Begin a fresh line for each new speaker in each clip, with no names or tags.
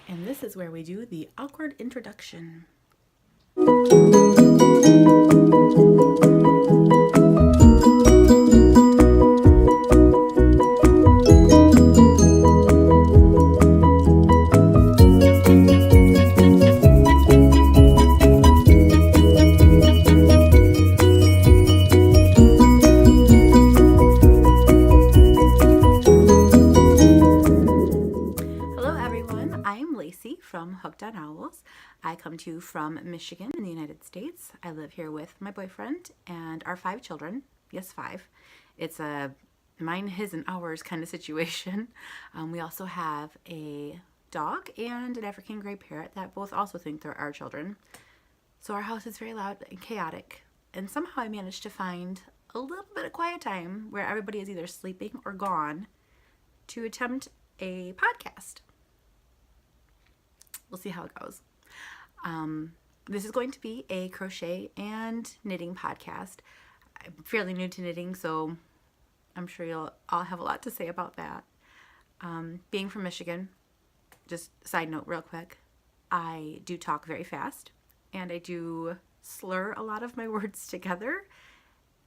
And this is where we do the awkward introduction. From H.O.O. I come to you from Michigan in the United States. I live here with my boyfriend and our 5 children. Yes, 5. It's a mine, his, and ours kind of situation. We also have a dog and an African gray parrot that both also think they're our children. So our house is very loud and chaotic. And somehow I managed to find a little bit of quiet time where everybody is either sleeping or gone to attempt a podcast. We'll see how it goes. This is going to be a crochet and knitting podcast. I'm fairly new to knitting, so I'm sure you'll all have a lot to say about that. Being from Michigan, just side note real quick, I do talk very fast, and I do slur a lot of my words together,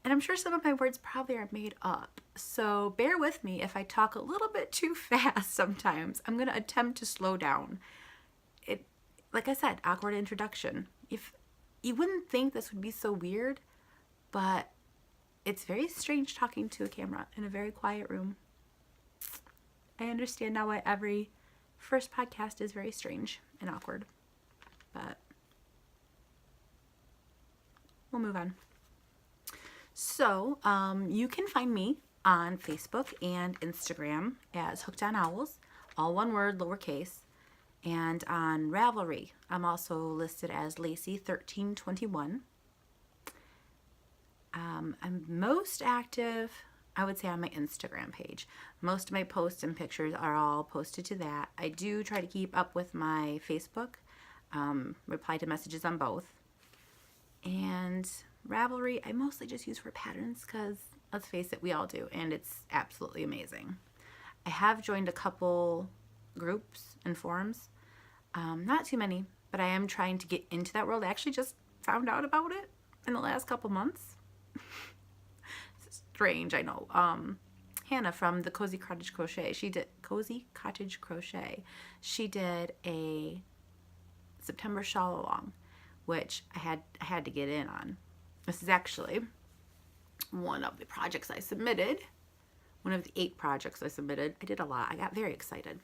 and I'm sure some of my words probably are made up. So bear with me if I talk a little bit too fast sometimes. I'm going to attempt to slow down. Like I said, awkward introduction. If you wouldn't think this would be so weird, but it's very strange talking to a camera in a very quiet room. I understand now why every first podcast is very strange and awkward, but we'll move on. So, you can find me on Facebook and Instagram as Hooked on Owls, all one word, lowercase. And on Ravelry, I'm also listed as Lacey1321. I'm most active, I would say, on my Instagram page. Most of my posts and pictures are all posted to that. I do try to keep up with my Facebook, reply to messages on both. And Ravelry, I mostly just use for patterns because, let's face it, we all do, and it's absolutely amazing. I have joined a couple groups and forums. Not too many, but I am trying to get into that world. I actually just found out about it in the last couple months. It's strange, I know. Hannah from the Cozy Cottage Crochet, she did a September shawl along, which I had to get in on. This is actually one of the projects I submitted. One of the 8 projects I submitted. I did a lot. I got very excited.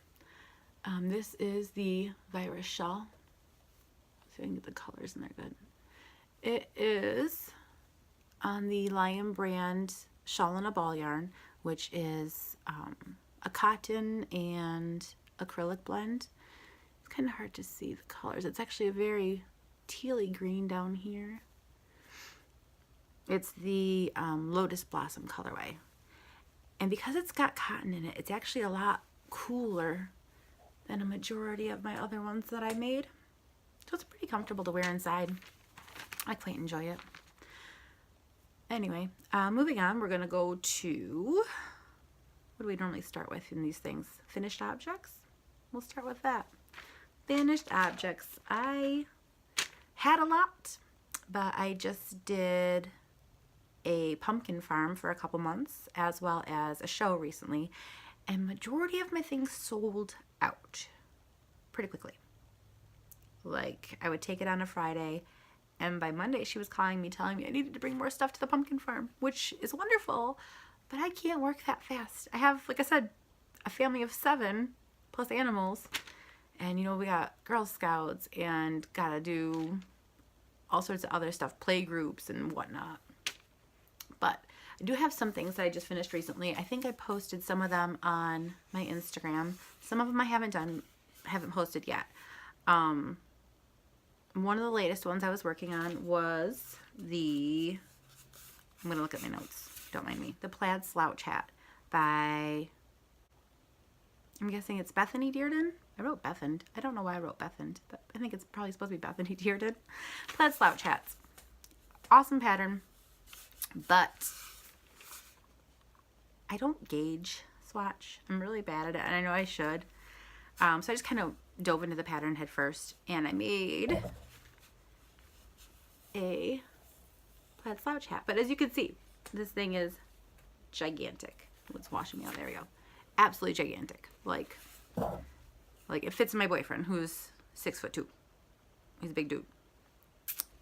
This is the virus shawl. See if I can get the colors in there good. It is on the Lion brand Shawl and a Ball yarn, which is a cotton and acrylic blend. It's kind of hard to see the colors. It's actually a very tealy green down here. It's the Lotus Blossom colorway. And because it's got cotton in it, it's actually a lot cooler than a majority of my other ones that I made. So it's pretty comfortable to wear inside. I quite enjoy it. Anyway, moving on, we're going to go to, what do we normally start with in these things? Finished objects? We'll start with that. Finished objects. I had a lot, but I just did a pumpkin farm for a couple months, as well as a show recently, and majority of my things sold out pretty quickly. Like, I would take it on a Friday, and by Monday she was calling me telling me I needed to bring more stuff to the pumpkin farm, which is wonderful, but I can't work that fast. I have, like I said, a family of 7 plus animals, and you know, we got Girl Scouts and gotta do all sorts of other stuff, play groups and whatnot. But I do have some things that I just finished recently. I think I posted some of them on my Instagram. Some of them I haven't posted yet. One of the latest ones I was working on was I'm going to look at my notes, don't mind me, the Plaid Slouch Hat by, I'm guessing it's Bethany Dearden. I wrote Bethand. I don't know why I wrote Bethand, but I think it's probably supposed to be Bethany Dearden. Plaid Slouch Hats. Awesome pattern, but I don't gauge swatch. I'm really bad at it, and I know I should. So I just kind of dove into the pattern head first, and I made a plaid slouch hat. But as you can see, this thing is gigantic. It's washing me out. There we go. Absolutely gigantic. Like it fits my boyfriend, who's 6'2". He's a big dude.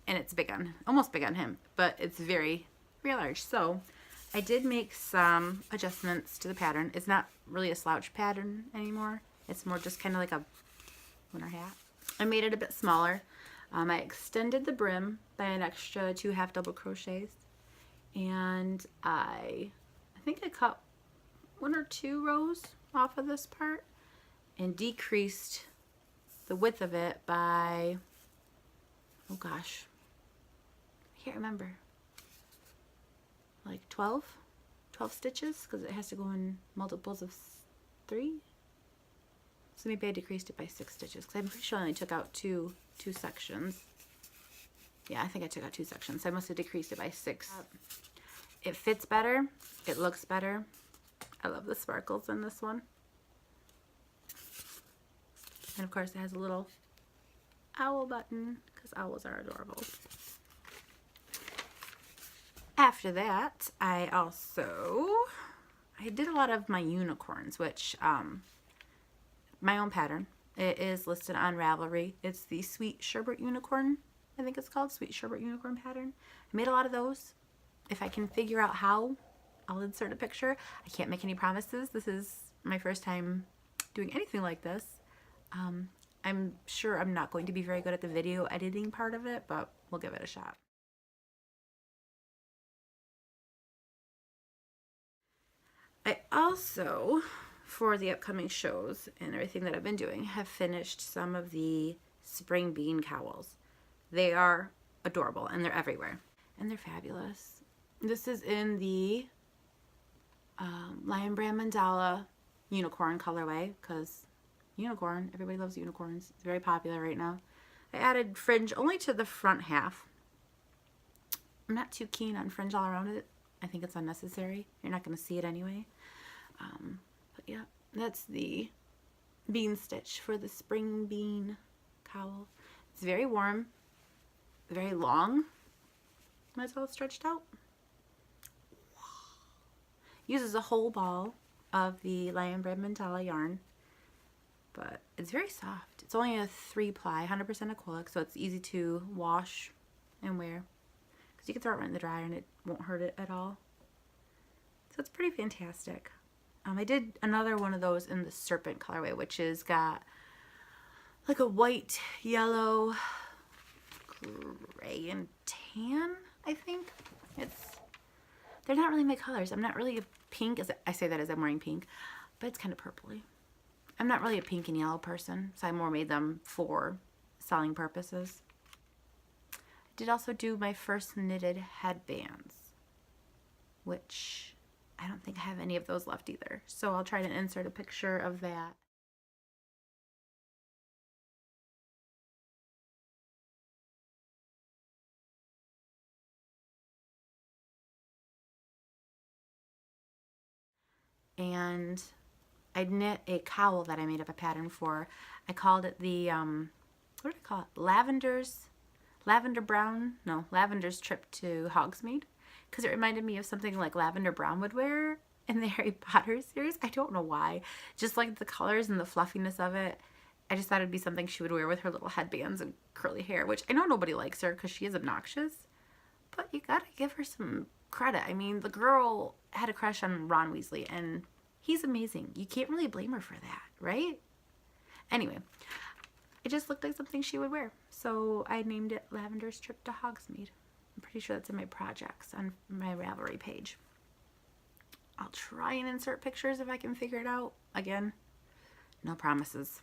And it's big on, almost big on him, but it's very, very large. So I did make some adjustments to the pattern. It's not really a slouch pattern anymore. It's more just kind of like a winter hat. I made it a bit smaller. I extended the brim by an extra 2 half double crochets. And I think I cut 1 or 2 rows off of this part and decreased the width of it by, oh gosh, I can't remember, like 12 stitches, because it has to go in multiples of 3. So maybe I decreased it by 6 stitches, because I'm pretty sure I only took out two sections. Yeah, I think I took out 2 sections, so I must have decreased it by 6. It fits better, it looks better. I love the sparkles in this one. And of course it has a little owl button, because owls are adorable. After that, I did a lot of my unicorns, which, my own pattern. It is listed on Ravelry. It's the Sweet Sherbet Unicorn, I think it's called, Sweet Sherbet Unicorn pattern. I made a lot of those. If I can figure out how, I'll insert a picture. I can't make any promises. This is my first time doing anything like this. I'm sure I'm not going to be very good at the video editing part of it, but we'll give it a shot. I also, for the upcoming shows and everything that I've been doing, have finished some of the spring bean cowls. They are adorable and they're everywhere and they're fabulous. This is in the Lion Brand Mandala unicorn colorway, because unicorn, everybody loves unicorns. It's very popular right now. I added fringe only to the front half. I'm not too keen on fringe all around it. I think it's unnecessary. You're not going to see it anyway. But yeah, that's the bean stitch for the spring bean cowl. It's very warm, very long. That's all stretched out. Uses a whole ball of the Lion Brand Mandala yarn, but it's very soft. It's only a 3-ply, 100% acrylic, so it's easy to wash and wear, because you can throw it right in the dryer and it won't hurt it at all. So it's pretty fantastic. I did another one of those in the serpent colorway, which is got like a white, yellow, gray, and tan, I think. They're not really my colors. I'm not really a pink, I say that as I'm wearing pink, but it's kind of purpley. I'm not really a pink and yellow person, so I more made them for selling purposes. I did also do my first knitted headbands, which I don't think I have any of those left either. So I'll try to insert a picture of that. And I knit a cowl that I made up a pattern for. I called it the, what did I call it? Lavender's trip to Hogsmeade. Because it reminded me of something like Lavender Brown would wear in the Harry Potter series. I don't know why. Just like the colors and the fluffiness of it. I just thought it'd be something she would wear with her little headbands and curly hair, which I know nobody likes her because she is obnoxious. But you gotta give her some credit. I mean, the girl had a crush on Ron Weasley, and he's amazing. You can't really blame her for that, right? Anyway, it just looked like something she would wear. So I named it Lavender's Trip to Hogsmeade. I'm pretty sure that's in my projects on my Ravelry page. I'll try and insert pictures if I can figure it out. Again, no promises.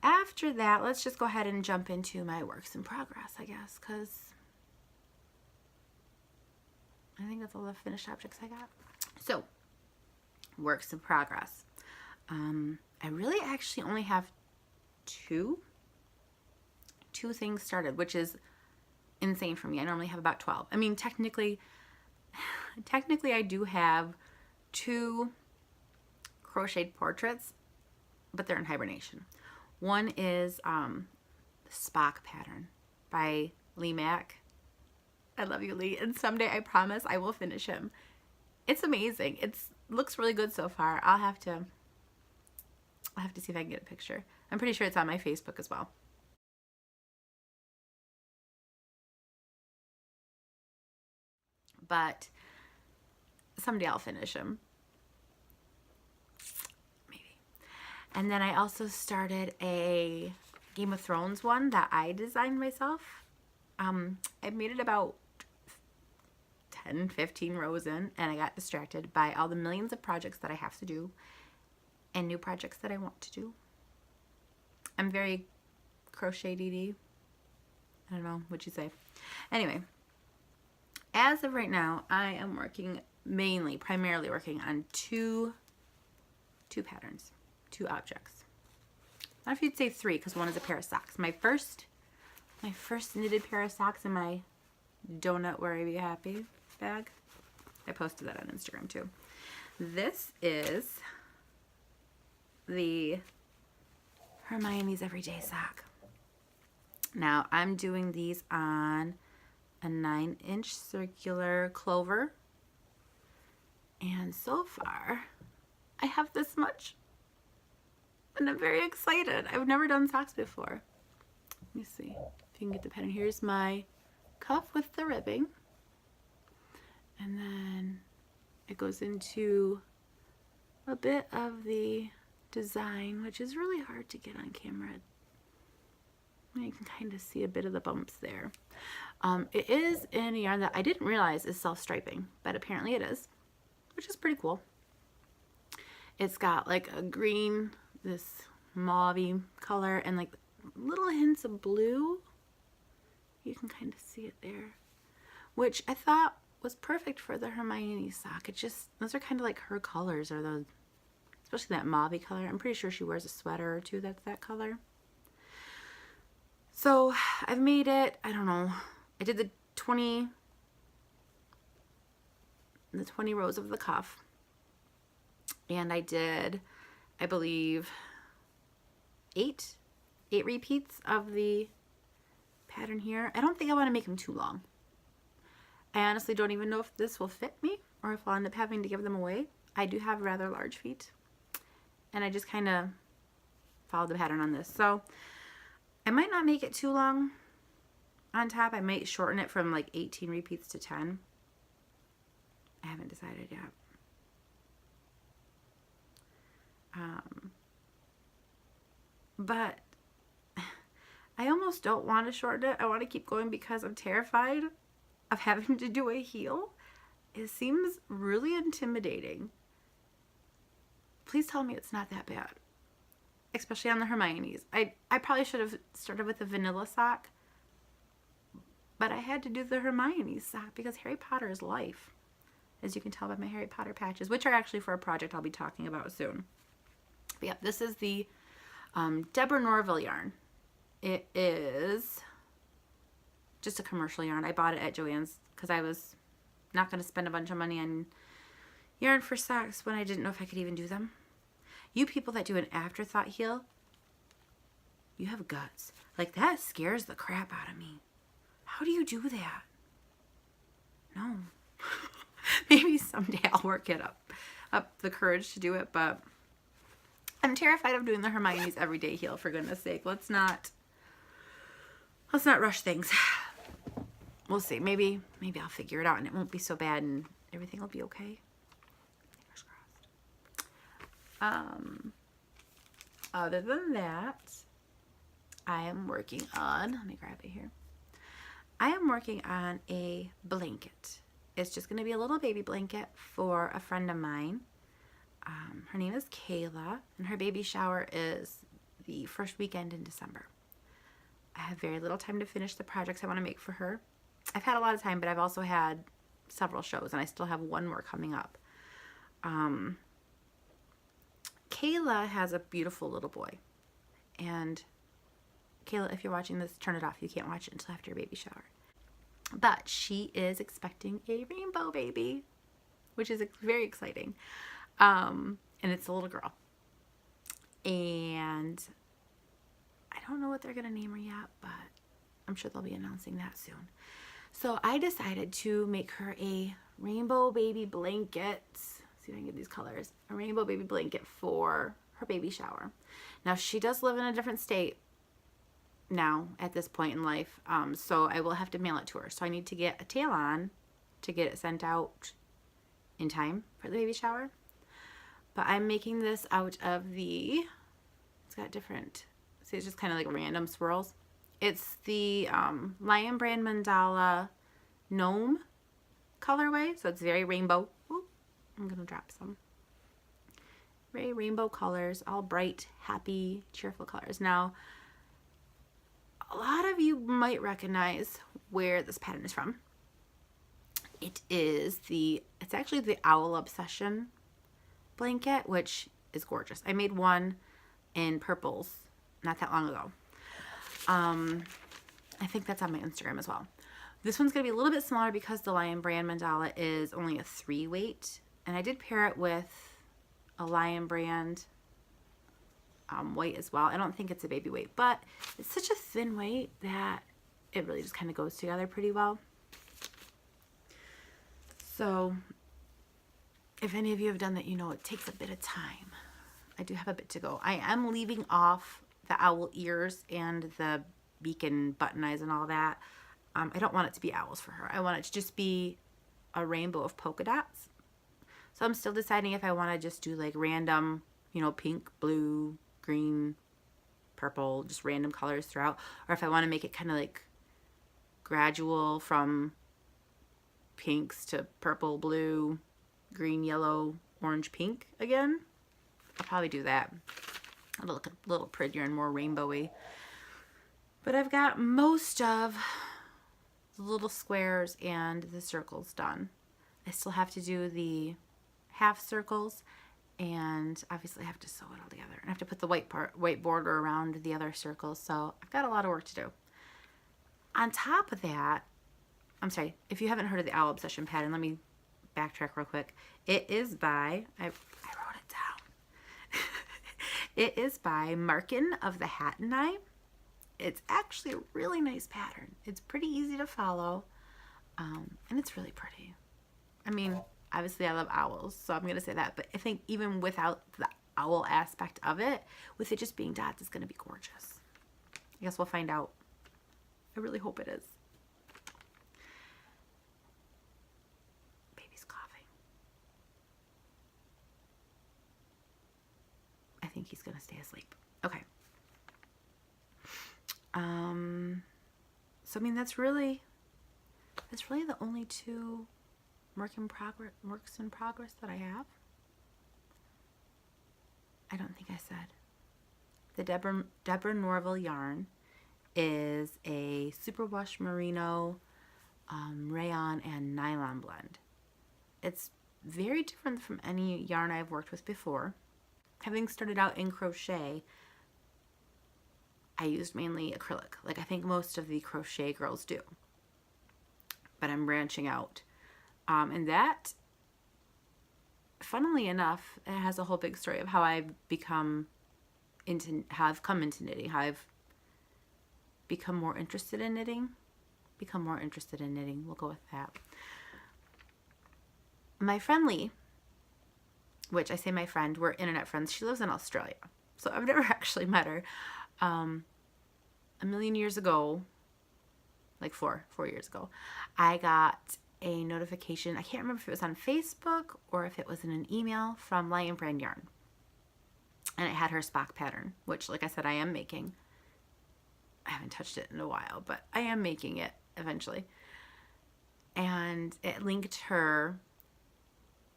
After that, let's just go ahead and jump into my works in progress, I guess, because I think that's all the finished objects I got. So, works in progress. I really actually only have two things started, which is insane for me. I normally have about 12. I mean, technically I do have 2 crocheted portraits, but they're in hibernation. One is the Spock pattern by Lee Mack. I love you, Lee. And someday I promise I will finish him. It's amazing. It's looks really good so far. I'll have to see if I can get a picture. I'm pretty sure it's on my Facebook as well. But someday I'll finish him. Maybe. And then I also started a Game of Thrones one that I designed myself. I made it about 10, 15 rows in, and I got distracted by all the millions of projects that I have to do and new projects that I want to do. I'm very crochet DD. I don't know what you say. Anyway, as of right now, I am working primarily working on two patterns, 2 objects. Not if you'd say 3, because one is a pair of socks. My first knitted pair of socks in my Donut Worry Be Happy bag. I posted that on Instagram too. This is the Hermione's Everyday Sock. Now I'm doing these on a 9-inch circular clover, and so far I have this much, and I'm very excited. I've never done socks before. Let me see if you can get the pattern. Here's my cuff with the ribbing, and then it goes into a bit of the design, which is really hard to get on camera. You can kind of see a bit of the bumps there. It is in a yarn that I didn't realize is self-striping, but apparently it is, which is pretty cool. It's got like a green, this mauve-y color, and like little hints of blue. You can kind of see it there, which I thought was perfect for the Hermione sock. It just, those are kind of like her colors, or those, especially that mauve color. I'm pretty sure she wears a sweater or two that's that color. So I've made it, I don't know, I did the 20 rows of the cuff, and I did, I believe, 8 repeats of the pattern here. I don't think I want to make them too long. I honestly don't even know if this will fit me or if I'll end up having to give them away. I do have rather large feet, and I just kind of followed the pattern on this. So I might not make it too long on top. I might shorten it from like 18 repeats to 10. I haven't decided yet. But I almost don't want to shorten it. I want to keep going because I'm terrified of having to do a heel. It seems really intimidating. Please tell me it's not that bad. Especially on the Hermione's. I probably should have started with the vanilla sock, but I had to do the Hermione's sock because Harry Potter is life, as you can tell by my Harry Potter patches, which are actually for a project I'll be talking about soon. But yeah, this is the Deborah Norville yarn. It is just a commercial yarn. I bought it at Joann's because I was not going to spend a bunch of money on yarn for socks when I didn't know if I could even do them. You people that do an afterthought heel, you have guts. Like, that scares the crap out of me. How do you do that? No. Maybe someday I'll work it up the courage to do it, but I'm terrified of doing the Hermione's Everyday Heel, for goodness sake. Let's not rush things. We'll see. Maybe I'll figure it out and it won't be so bad and everything will be okay. Other than that, I am working on, let me grab it here. I am working on a blanket. It's just going to be a little baby blanket for a friend of mine. Her name is Kayla, and her baby shower is the first weekend in December. I have very little time to finish the projects I want to make for her. I've had a lot of time, but I've also had several shows, and I still have one more coming up. Kayla has a beautiful little boy, and Kayla, if you're watching this, turn it off. You can't watch it until after your baby shower. But she is expecting a rainbow baby, which is very exciting. And it's a little girl. And I don't know what they're going to name her yet, but I'm sure they'll be announcing that soon. So I decided to make her a rainbow baby blanket. See if I can get these colors. A rainbow baby blanket for her baby shower. Now, she does live in a different state now at this point in life, so I will have to mail it to her. So I need to get a tail on to get it sent out in time for the baby shower. But I'm making this out of the, it's got different, see, it's just kind of like random swirls. It's the Lion Brand Mandala Gnome colorway, so it's very rainbow. Ooh, I'm gonna drop some. Very rainbow colors, all bright, happy, cheerful colors. Now, a lot of you might recognize where this pattern is from. It's actually the Owl Obsession blanket, which is gorgeous. I made one in purples not that long ago. I think that's on my Instagram as well. This one's going to be a little bit smaller because the Lion Brand Mandala is only a 3 weight. And I did pair it with a Lion Brand weight as well. I don't think it's a baby weight, but it's such a thin weight that it really just kind of goes together pretty well. So if any of you have done that, you know it takes a bit of time. I do have a bit to go. I am leaving off the owl ears and the beacon button eyes and all that. I don't want it to be owls for her. I want it to just be a rainbow of polka dots. So I'm still deciding if I want to just do like random, you know, pink, blue, green, purple, just random colors throughout, or if I want to make it kind of like gradual from pinks to purple, blue, green, yellow, orange, pink again. I'll probably do that. It'll look a little prettier and more rainbowy. But I've got most of the little squares and the circles done. I still have to do the half circles, and obviously I have to sew it all together. And I have to put the white border around the other circles, so I've got a lot of work to do. On top of that, I'm sorry, if you haven't heard of the Owl Obsession pattern, let me backtrack real quick. It is by, I wrote it down. It is by Markin of the Hat and I. It's actually a really nice pattern. It's pretty easy to follow, and it's really pretty. I mean, obviously I love owls, so I'm going to say that, but I think even without the owl aspect of it, with it just being dots, it's going to be gorgeous. I guess we'll find out. I really hope it is. Baby's coughing. I think he's going to stay asleep. Okay. So I mean, that's really the only two works in progress that I have. I don't think I said. The Deborah Norville yarn is a superwash merino, rayon, and nylon blend. It's very different from any yarn I've worked with before. Having started out in crochet, I used mainly acrylic, like I think most of the crochet girls do. But I'm branching out. And that, funnily enough, it has a whole big story of how I've come into knitting, how I've become more interested in knitting. We'll go with that. My friend Lee, which I say my friend, we're internet friends. She lives in Australia. So I've never actually met her. A million years ago, like four years ago, I got a notification. I can't remember if it was on Facebook or if it was in an email from Lion Brand Yarn. And it had her Spock pattern, which, like I said, I am making. I haven't touched it in a while, but I am making it eventually. And it linked her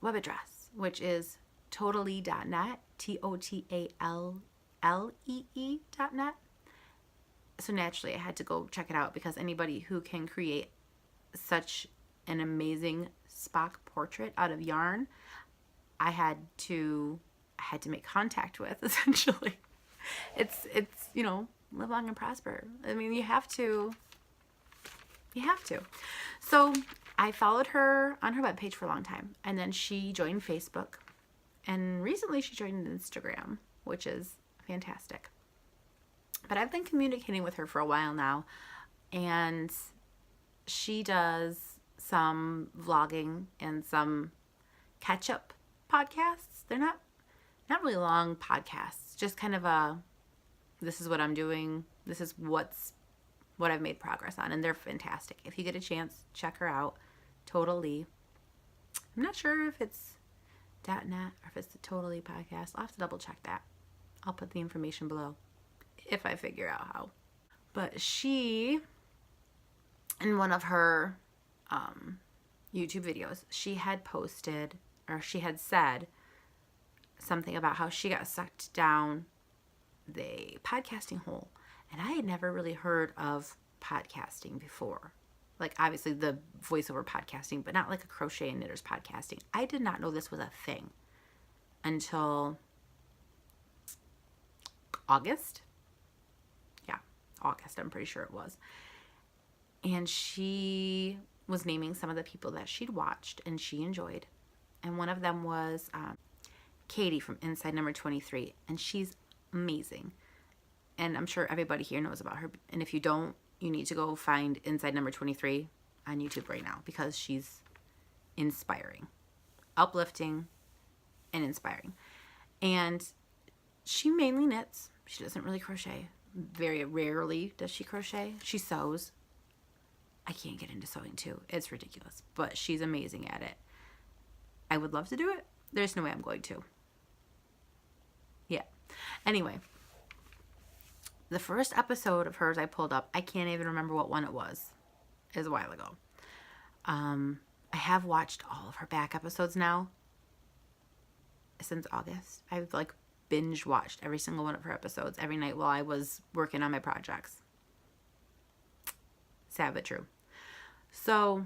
web address, which is totalee.net, TOTALLEE.net. So naturally, I had to go check it out because anybody who can create such an amazing Spock portrait out of yarn, I had to make contact with, essentially. It's you know, live long and prosper. I mean, you have to. So I followed her on her webpage for a long time, and then she joined Facebook, and recently she joined Instagram, which is fantastic. But I've been communicating with her for a while now, and she does some vlogging and some catch-up podcasts. They're not really long podcasts, just kind of a, this is what I'm doing, this is what I've made progress on, and they're fantastic. If you get a chance, check her out. Totally. I'm not sure if it's .net or if it's the Totally podcast. I'll have to double check that. I'll put the information below if I figure out how. But she, in one of her YouTube videos, she had posted, or she had said something about how she got sucked down the podcasting hole. And I had never really heard of podcasting before. Like, obviously the voiceover podcasting, but not like a crochet and knitters podcasting. I did not know this was a thing until August. Yeah, August, I'm pretty sure it was. And she was naming some of the people that she'd watched and she enjoyed. And one of them was Katie from Inside Number 23. And she's amazing. And I'm sure everybody here knows about her. And if you don't, you need to go find Inside Number 23 on YouTube right now, because she's inspiring, uplifting, and inspiring. And she mainly knits. She doesn't really crochet. Very rarely does she crochet. She sews. I can't get into sewing too. It's ridiculous. But she's amazing at it. I would love to do it. There's no way I'm going to. Yeah. Anyway. The first episode of hers I pulled up, I can't even remember what one it was. It was a while ago. I have watched all of her back episodes now since August. I've like binge watched every single one of her episodes every night while I was working on my projects. Sad but true. So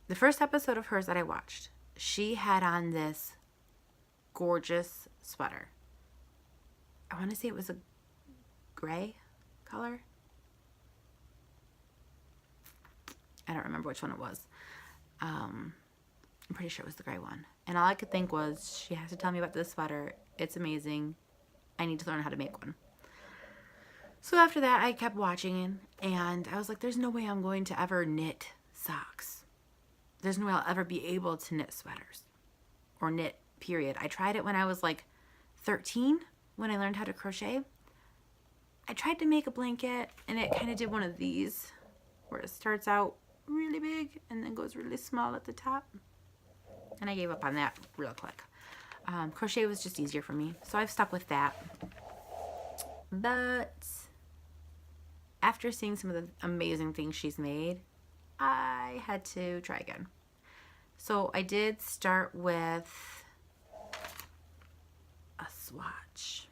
the first episode of hers that I watched, she had on this gorgeous sweater. I want to say it was a gray color. I don't remember which one it was. I'm pretty sure it was the gray one. And all I could think was, she has to tell me about this sweater. It's amazing. I need to learn how to make one. So after that, I kept watching, and I was like, there's no way I'm going to ever knit socks. There's no way I'll ever be able to knit sweaters. Or knit, period. I tried it when I was like 13, when I learned how to crochet. I tried to make a blanket, and it kind of did one of these, where it starts out really big and then goes really small at the top. And I gave up on that real quick. Crochet was just easier for me, so I've stuck with that. But after seeing some of the amazing things she's made, I had to try again. So I did start with a swatch.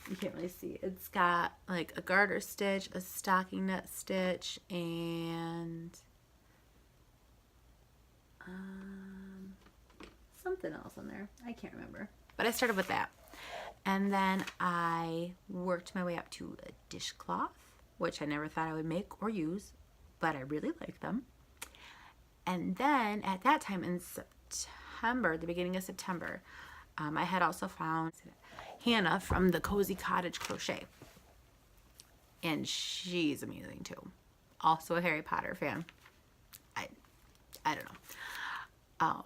You can't really see. It's got like a garter stitch, a stocking knit stitch, and something else on there. I can't remember. But I started with that. And then I worked my way up to a dishcloth, which I never thought I would make or use, but I really like them. And then at that time in September, the beginning of September, I had also found Hannah from the Cozy Cottage Crochet. And she's amazing too. Also a Harry Potter fan. I don't know.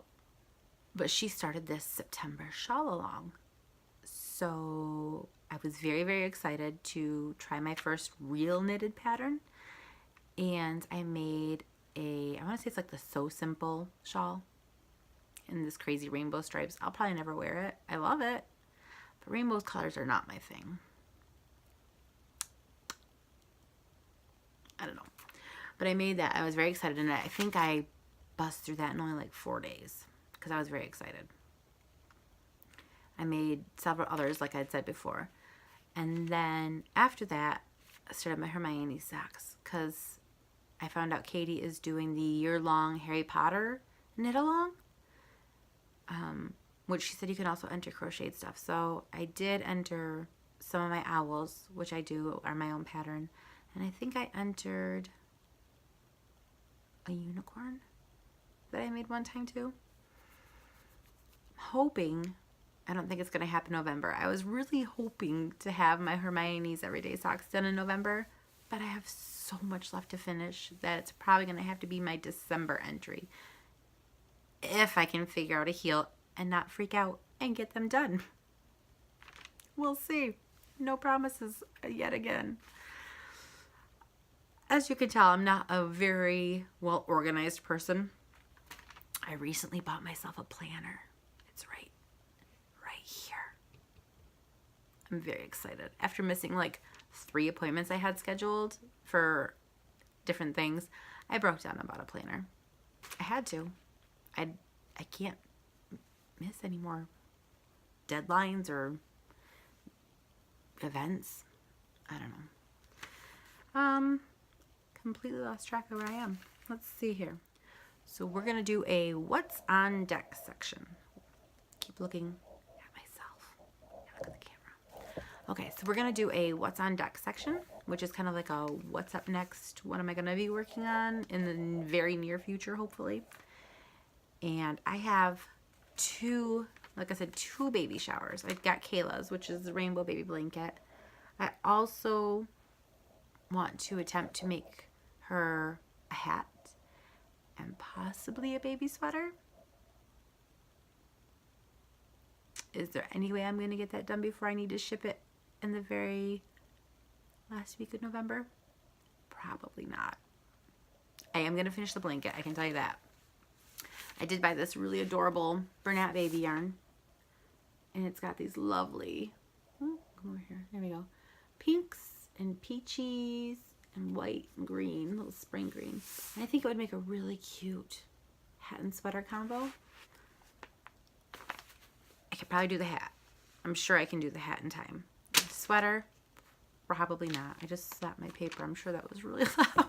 But she started this September shawl along. So I was very, very excited to try my first real knitted pattern. And I made I want to say it's like the So Simple shawl in this crazy rainbow stripes. I'll probably never wear it. I love it. But rainbow colors are not my thing. I don't know. But I made that. I was very excited. And I think I bust through that in only like 4 days, because I was very excited. I made several others, like I'd said before. And then after that, I started my Hermione socks, because I found out Katie is doing the year-long Harry Potter knit-along, which she said you can also enter crocheted stuff. So I did enter some of my owls, which I do are my own pattern. And I think I entered a unicorn that I made one time too. I'm hoping I don't think it's going to happen November. I was really hoping to have my Hermione's Everyday Socks done in November, but I have so much left to finish that it's probably going to have to be my December entry. If I can figure out a heel and not freak out and get them done. We'll see. No promises yet again. As you can tell, I'm not a very well organized person. I recently bought myself a planner. It's right here. I'm very excited. After missing like 3 appointments I had scheduled for different things, I broke down and bought a planner. I had to. I can't miss any more deadlines or events. I don't know. Completely lost track of where I am. Let's see here. So we're gonna do a what's on deck section. Keep looking at myself. Look at the camera. Okay, so we're gonna do a what's on deck section, which is kind of like a what's up next. What am I gonna be working on in the very near future, hopefully. And I have 2, like I said, 2 baby showers. I've got Kayla's, which is the rainbow baby blanket. I also want to attempt to make her a hat and possibly a baby sweater. Is there any way I'm going to get that done before I need to ship it in the very last week of November? Probably not. I am going to finish the blanket, I can tell you that. I did buy this really adorable Bernat baby yarn. And it's got these lovely, come over here, there we go, pinks and peaches and white and green, little spring green. And I think it would make a really cute hat and sweater combo. I could probably do the hat. I'm sure I can do the hat in time. The sweater, probably not. I just slapped my paper. I'm sure that was really loud.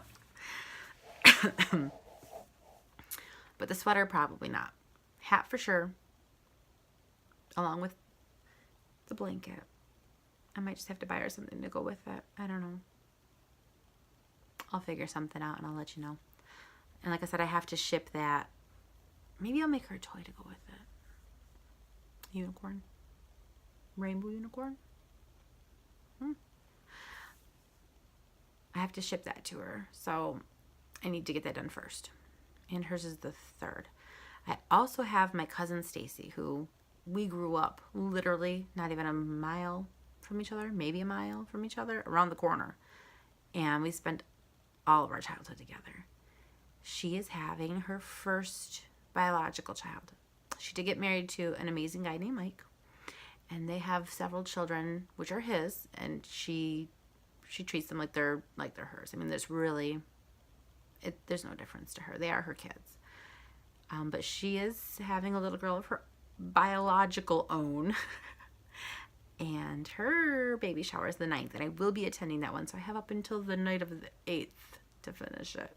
But the sweater, probably not. Hat for sure, along with the blanket. I might just have to buy her something to go with it. I don't know. I'll figure something out and I'll let you know. And like I said, I have to ship that. Maybe I'll make her a toy to go with it. Unicorn. Rainbow unicorn. I have to ship that to her. So I need to get that done first. And hers is the 3rd. I also have my cousin Stacy, who we grew up literally not even a mile from each other, maybe a mile from each other, around the corner. And we spent all of our childhood together. She is having her first biological child. She did get married to an amazing guy named Mike. And they have several children, which are his, and she treats them like they're hers. I mean, there's no difference to her. They are her kids. But she is having a little girl of her biological own. And her baby shower is the 9th, and I will be attending that one. So I have up until the night of the 8th to finish it,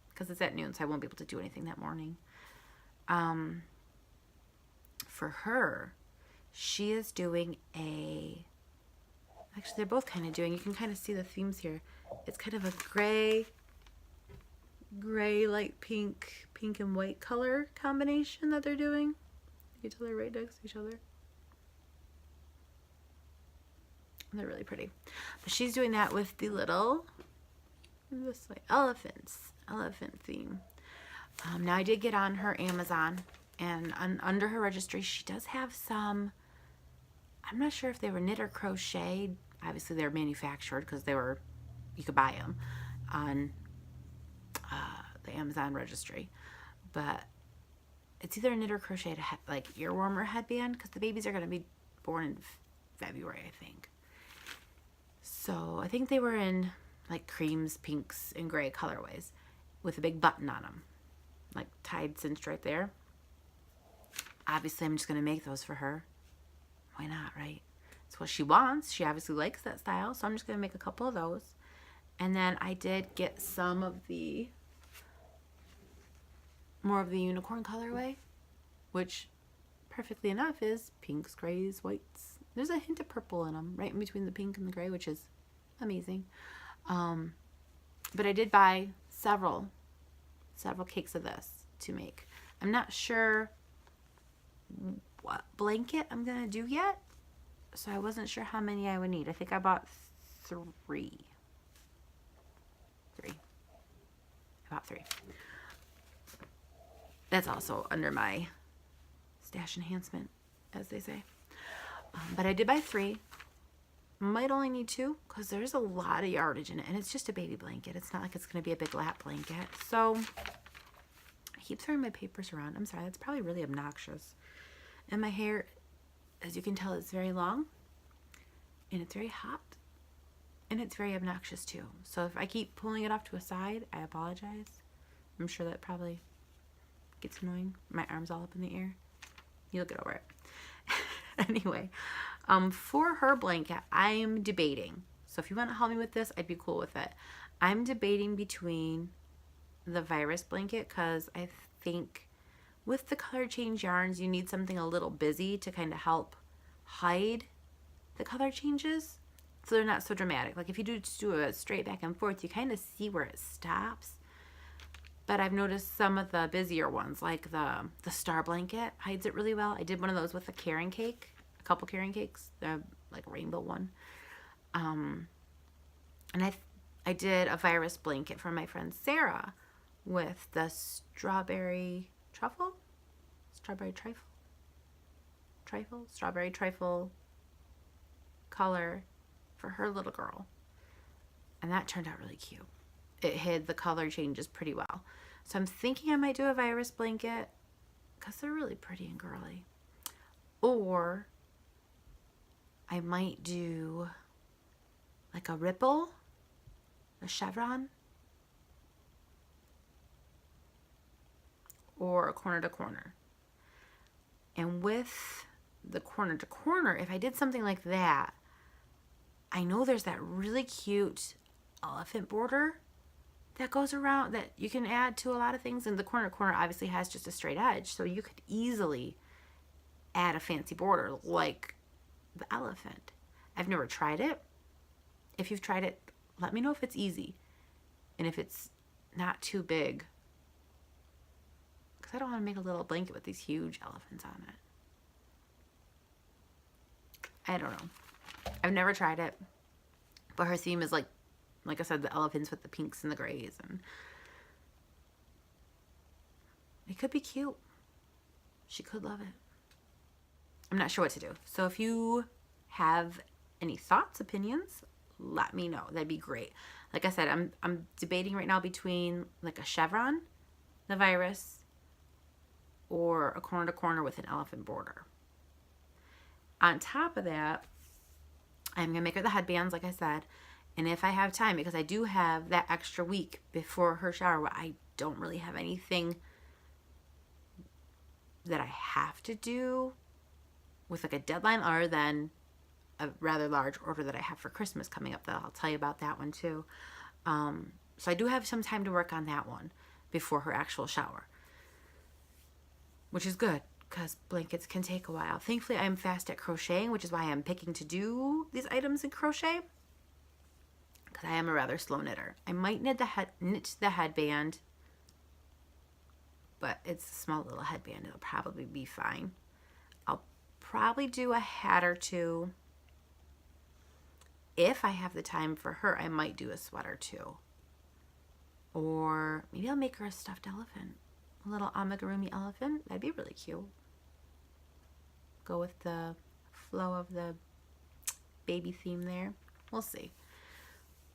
because it's at noon, so I won't be able to do anything that morning. For her, she is doing actually they're both kind of doing, you can kind of see the themes here. It's kind of a gray, light pink and white color combination that they're doing. You can tell they're right next to each other. They're really pretty. But she's doing that with the little, this way, elephant theme. Now I did get on her Amazon, and under her registry, she does have some, I'm not sure if they were knit or crochet. Obviously they're manufactured because you could buy them on the Amazon registry. But it's either a knit or crocheted like earworm or headband, because the babies are going to be born in February, I think. So I think they were in like creams, pinks, and gray colorways with a big button on them, like tied, cinched right there. Obviously, I'm just going to make those for her. Why not, right? It's what she wants. She obviously likes that style, so I'm just going to make a couple of those. And then I did get some of more of the unicorn colorway, which perfectly enough is pinks, grays, whites. There's a hint of purple in them, right in between the pink and the gray, which is amazing. But I did buy several cakes of this to make. I'm not sure what blanket I'm going to do yet. So I wasn't sure how many I would need. I think I bought 3. 3. I bought 3. That's also under my stash enhancement, as they say. But I did buy 3. Might only need 2 because there's a lot of yardage in it, and it's just a baby blanket. It's not like it's going to be a big lap blanket. So I keep throwing my papers around. I'm sorry, that's probably really obnoxious. And my hair, as you can tell, is very long, and it's very hot, and it's very obnoxious too. So if I keep pulling it off to a side, I apologize. I'm sure that probably gets annoying. My arm's all up in the air. You'll get over it. Anyway, for her blanket, I'm debating. So if you want to help me with this, I'd be cool with it. I'm debating between the virus blanket, because I think with the color change yarns, you need something a little busy to kind of help hide the color changes, so they're not so dramatic. Like if you just do a straight back and forth, you kind of see where it stops. But I've noticed some of the busier ones, like the star blanket, hides it really well. I did one of those with a carrot cake, a couple carrot cakes, the like rainbow one. And I did a virus blanket for my friend Sarah with the strawberry trifle color for her little girl. And that turned out really cute. It hid the color changes pretty well. So I'm thinking I might do a virus blanket because they're really pretty and girly. Or I might do like a ripple, a chevron, or a corner to corner. And with the corner to corner, if I did something like that, I know there's that really cute elephant border that goes around that you can add to a lot of things. And the corner to corner obviously has just a straight edge, so you could easily add a fancy border like the elephant. I've never tried it. If you've tried it, let me know if it's easy and if it's not too big, because I don't want to make a little blanket with these huge elephants on it. I don't know. I've never tried it, but her theme is like I said, the elephants with the pinks and the grays, and it could be cute. She could love it. I'm not sure what to do. So if you have any thoughts, opinions, let me know. That'd be great. Like I said, I'm debating right now between like a chevron, the virus, or a corner to corner with an elephant border. On top of that, I'm gonna make her the headbands, like I said. And if I have time, because I do have that extra week before her shower where I don't really have anything that I have to do with like a deadline, other than a rather large order that I have for Christmas coming up, that I'll tell you about that one too. So I do have some time to work on that one before her actual shower, which is good because blankets can take a while. Thankfully, I'm fast at crocheting, which is why I'm picking to do these items in crochet, because I am a rather slow knitter. I might knit the headband, but it's a small little headband. It'll probably be fine. I'll probably do a hat or two. If I have the time for her, I might do a sweater too. Or maybe I'll make her a stuffed elephant. A little amigurumi elephant. That'd be really cute. Go with the flow of the baby theme there. We'll see.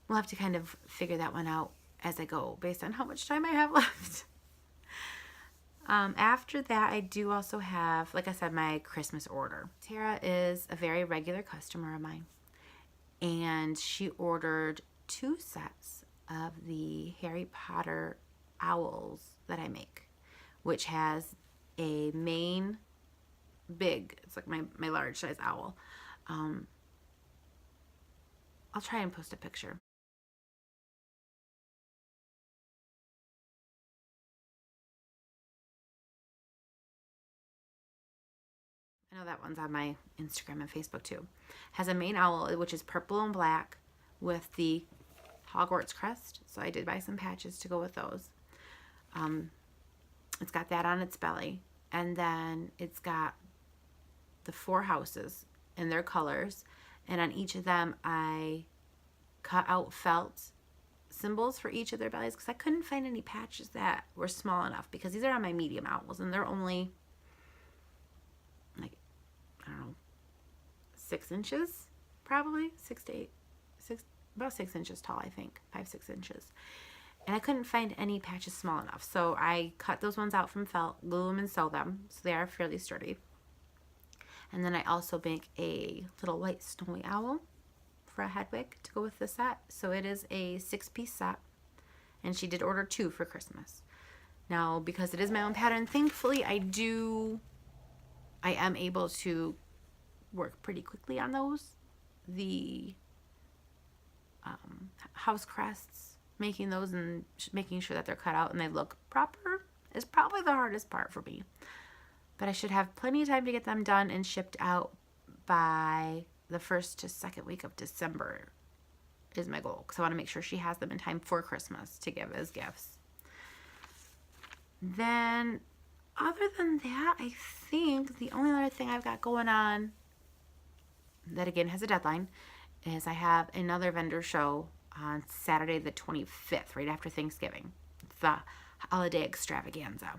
We'll have to kind of figure that one out as I go based on how much time I have left. After that, I do also have, like I said, my Christmas order. Tara is a very regular customer of mine, and she ordered 2 sets of the Harry Potter owls that I make, which has a main big, it's like my large size owl. I'll try and post a picture. I know that one's on my Instagram and Facebook too. Has a main owl, which is purple and black with the Hogwarts crest. So I did buy some patches to go with those. It's got that on its belly. And then it's got the 4 houses in their colors, and on each of them I cut out felt symbols for each of their bellies because I couldn't find any patches that were small enough, because these are on my medium owls and they're only like, I don't know, 6 inches, probably 6 to 8, about 6 inches tall, I think, 5-6 inches. And I couldn't find any patches small enough, so I cut those ones out from felt, glue them and sew them, so they are fairly sturdy. And then I also make a little white snowy owl for a head wig to go with the set. So it is a 6-piece set, and she did order 2 for Christmas. Now, because it is my own pattern, thankfully I am able to work pretty quickly on those. The house crests, making those and making sure that they're cut out and they look proper is probably the hardest part for me. But I should have plenty of time to get them done and shipped out by the 1st to 2nd week of December is my goal, because I want to make sure she has them in time for Christmas to give as gifts. Then other than that, I think the only other thing I've got going on that again has a deadline is I have another vendor show on Saturday the 25th, right after Thanksgiving. It's the holiday extravaganza.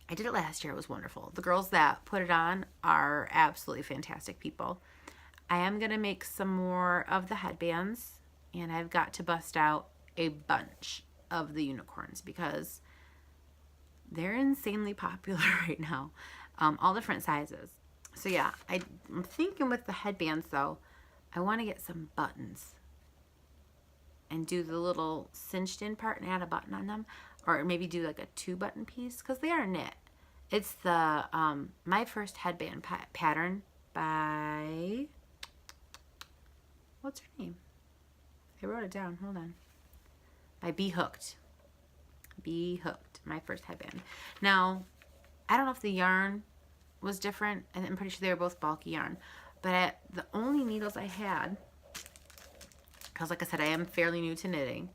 I did it last year. It was wonderful. The girls that put it on are absolutely fantastic people. I am going to make some more of the headbands, and I've got to bust out a bunch of the unicorns because they're insanely popular right now. All different sizes. So yeah, I'm thinking with the headbands though, I want to get some buttons and do the little cinched in part and add a button on them, or maybe do like a 2-button piece because they are knit. It's the My First Headband pattern by, what's her name? I wrote it down. Hold on. By Be Hooked. Be Hooked. My First Headband. Now, I don't know if the yarn was different, and I'm pretty sure they were both bulky yarn, but the only needles I had, because like I said, I am fairly new to knitting,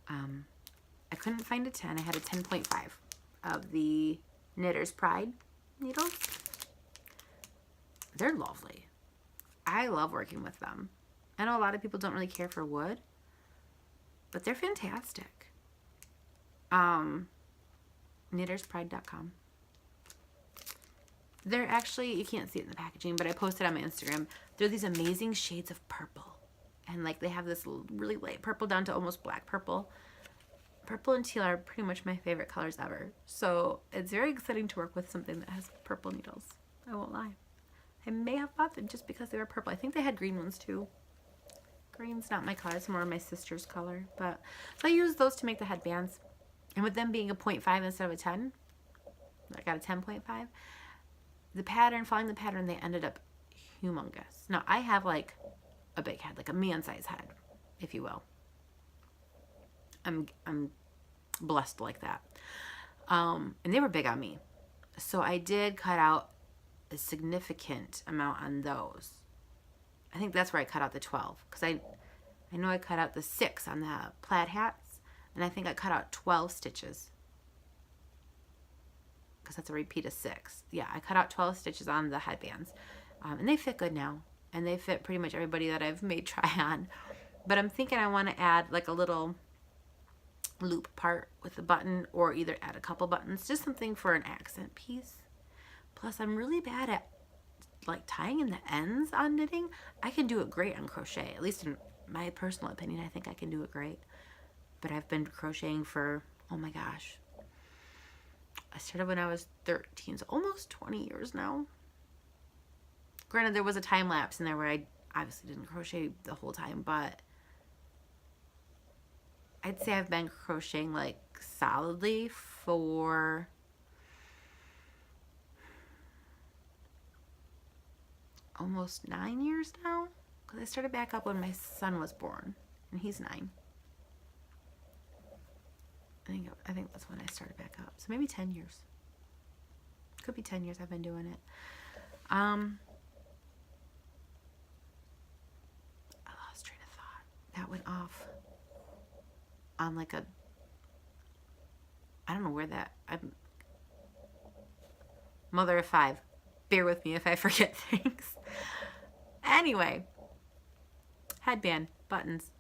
I couldn't find a 10. I had a 10.5 of the Knitter's Pride needles. They're lovely. I love working with them. I know a lot of people don't really care for wood, but they're fantastic. knitterspride.com. They're actually, you can't see it in the packaging, but I posted on my Instagram. They're these amazing shades of purple. And like they have this really light purple down to almost black purple. Purple and teal are pretty much my favorite colors ever. So it's very exciting to work with something that has purple needles. I won't lie. I may have bought them just because they were purple. I think they had green ones too. Green's not my color. It's more my sister's color. But so I used those to make the headbands. And with them being a 0.5 instead of a 10, I got a 10.5. The pattern, following the pattern, they ended up humongous. Now, I have like a big head, like a man-sized head, if you will. I'm blessed like that. And they were big on me. So I did cut out a significant amount on those. I think that's where I cut out the 12. Because I know I cut out the 6 on the plaid hats. And I think I cut out 12 stitches. Because that's a repeat of 6. Yeah, I cut out 12 stitches on the headbands. And they fit good now. And they fit pretty much everybody that I've made try on. But I'm thinking I want to add like a little loop part with the button, or either add a couple buttons, just something for an accent piece. Plus, I'm really bad at like tying in the ends on knitting. I can do it great on crochet, at least in my personal opinion. I think I can do it great. But I've been crocheting for, oh my gosh, I started when I was 13, so almost 20 years now. Granted, there was a time lapse in there where I obviously didn't crochet the whole time, but I'd say I've been crocheting like solidly for almost 9 years now. Because I started back up when my son was born, and he's 9. I think that's when I started back up. So maybe 10 years. Could be 10 years I've been doing it. I lost train of thought. That went off on like a, I don't know where that, I'm mother of 5. bear with me if I forget things. Anyway, headband, buttons,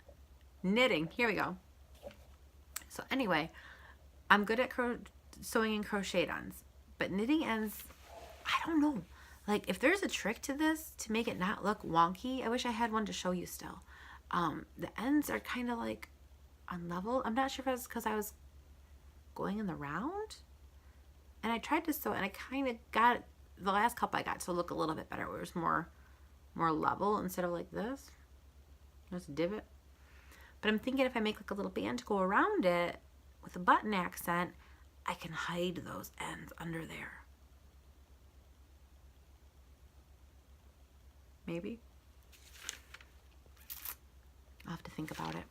knitting. Here we go. So anyway, I'm good at sewing and crochet ends, but knitting ends, I don't know. Like, if there's a trick to this to make it not look wonky, I wish I had one to show you still. The ends are kind of like unlevel. I'm not sure if it's because I was going in the round, and I tried to sew it, and I kind of got the last couple I got to look a little bit better, where it was more level instead of like this. There's a divot. But I'm thinking if I make like a little band to go around it with a button accent, I can hide those ends under there. Maybe. I'll have to think about it.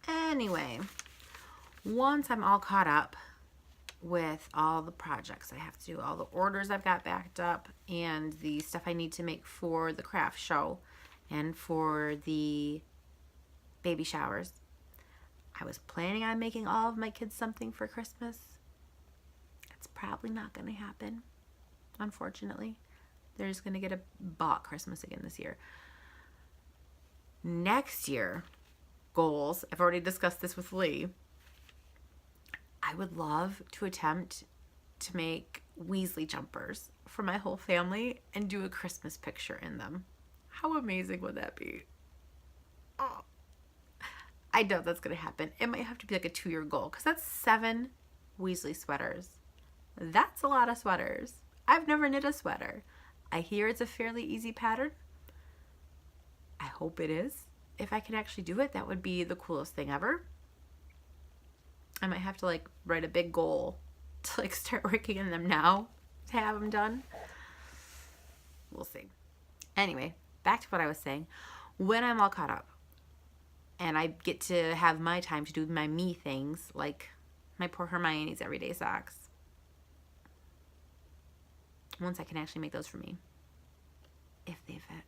Anyway, once I'm all caught up with all the projects I have to do, all the orders I've got backed up, and the stuff I need to make for the craft show and for the baby showers, I was planning on making all of my kids something for Christmas. It's probably not going to happen, unfortunately. They're just going to get a bought Christmas again this year. Next year, goals, I've already discussed this with Lee. I would love to attempt to make Weasley jumpers for my whole family and do a Christmas picture in them. How amazing would that be? Oh, I doubt that's going to happen. It might have to be like a 2-year goal, because that's 7 Weasley sweaters. That's a lot of sweaters. I've never knit a sweater. I hear it's a fairly easy pattern. I hope it is. If I could actually do it, that would be the coolest thing ever. I might have to like write a big goal to like start working in them now to have them done. We'll see. Anyway, back to what I was saying. When I'm all caught up and I get to have my time to do my me things, like my poor Hermione's everyday socks, once I can actually make those for me, if they fit.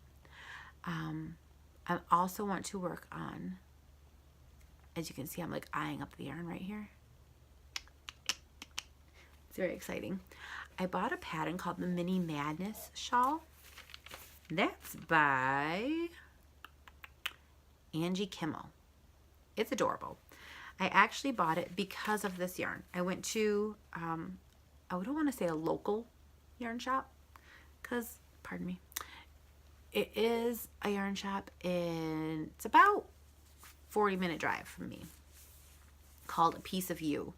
I also want to work on, as you can see, I'm like eyeing up the yarn right here. It's very exciting. I bought a pattern called the Mini Madness Shawl. That's by Angie Kimmel. It's adorable. I actually bought it because of this yarn. I went to, I don't want to say a local yarn shop, because, pardon me, it is a yarn shop and it's about 40-minute drive from me, called A Piece of You.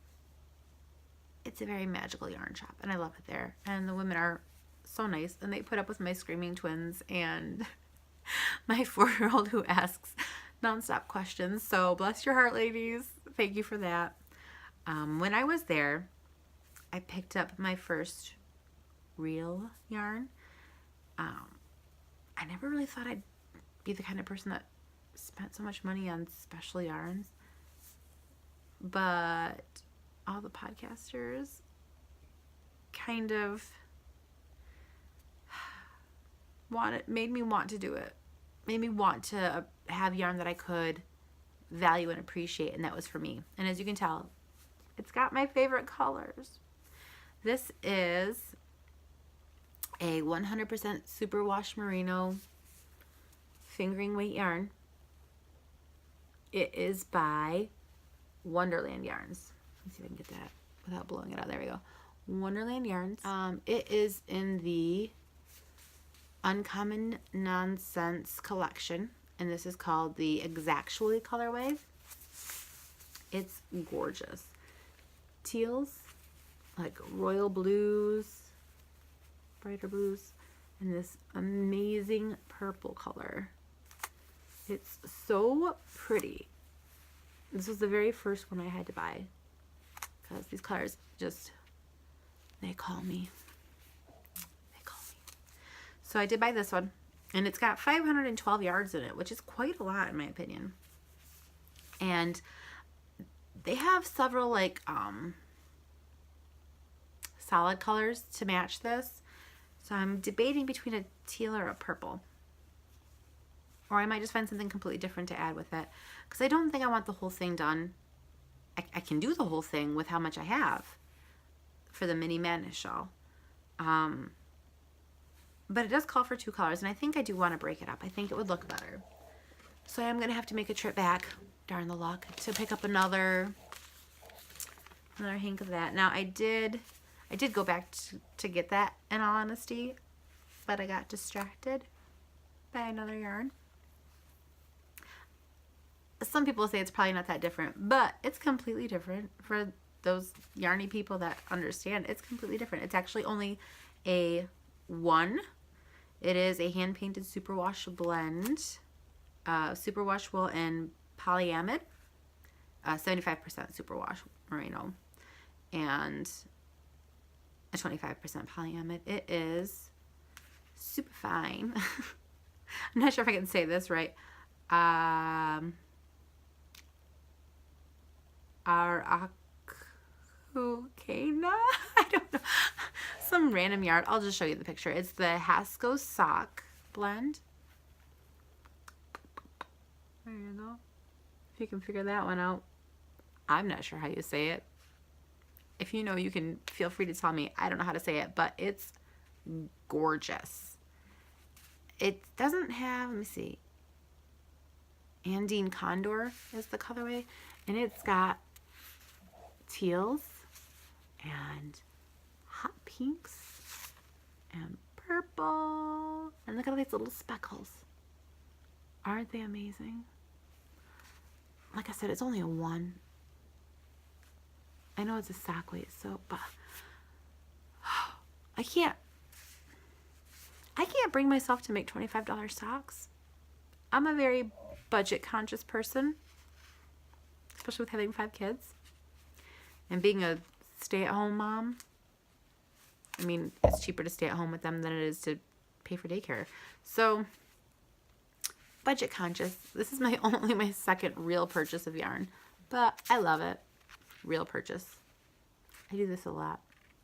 It's a very magical yarn shop and I love it there, and the women are so nice, and they put up with my screaming twins and my 4-year-old who asks nonstop questions. So bless your heart, ladies. Thank you for that. When I was there, I picked up my first real yarn. I never really thought I'd be the kind of person that spent so much money on special yarns, but all the podcasters kind of made me want to do it. Made me want to have yarn that I could value and appreciate, and that was for me. And as you can tell, it's got my favorite colors. This is a 100% superwash merino fingering weight yarn. It is by Wonderland Yarns. Let's see if I can get that without blowing it out. There we go. Wonderland Yarns. It is in the Uncommon Nonsense collection, and this is called the Exactually colorway. It's gorgeous. Teals, like royal blues, brighter blues, and this amazing purple color. It's so pretty. This was the very first one I had to buy because these colors just, they call me. They call me. So I did buy this one, and it's got 512 yards in it, which is quite a lot in my opinion. And they have several like solid colors to match this. So I'm debating between a teal or a purple. Or I might just find something completely different to add with it. Because I don't think I want the whole thing done. I can do the whole thing with how much I have for the mini madness shawl. But it does call for 2 colors, and I think I do want to break it up. I think it would look better. So I am going to have to make a trip back, darn the luck, to pick up another hank of that. Now I did go back to get that, in all honesty, but I got distracted by another yarn. Some people say it's probably not that different, but it's completely different. For those yarny people that understand, it's completely different. It's actually only a 1. It is a hand-painted superwash blend, superwash wool and polyamide, 75% superwash merino, and a 25% polyamide. It is super fine. I'm not sure if I can say this right. Araucana? I don't know. Some random yarn. I'll just show you the picture. It's the Hasco sock blend. There you go. If you can figure that one out. I'm not sure how you say it. If you know, you can feel free to tell me. I don't know how to say it, but it's gorgeous. It doesn't have, let me see, Andine Condor is the colorway, and it's got teals and hot pinks and purple, and look at all these little speckles. Aren't they amazing? Like I said, it's only a 1. I know it's a sock weight, so, but I can't bring myself to make $25 socks. I'm a very budget conscious person, especially with having 5 kids and being a stay-at-home mom. I mean, it's cheaper to stay at home with them than it is to pay for daycare. So, budget conscious. This is only my second real purchase of yarn, but I love it. Real purchase. I do this a lot.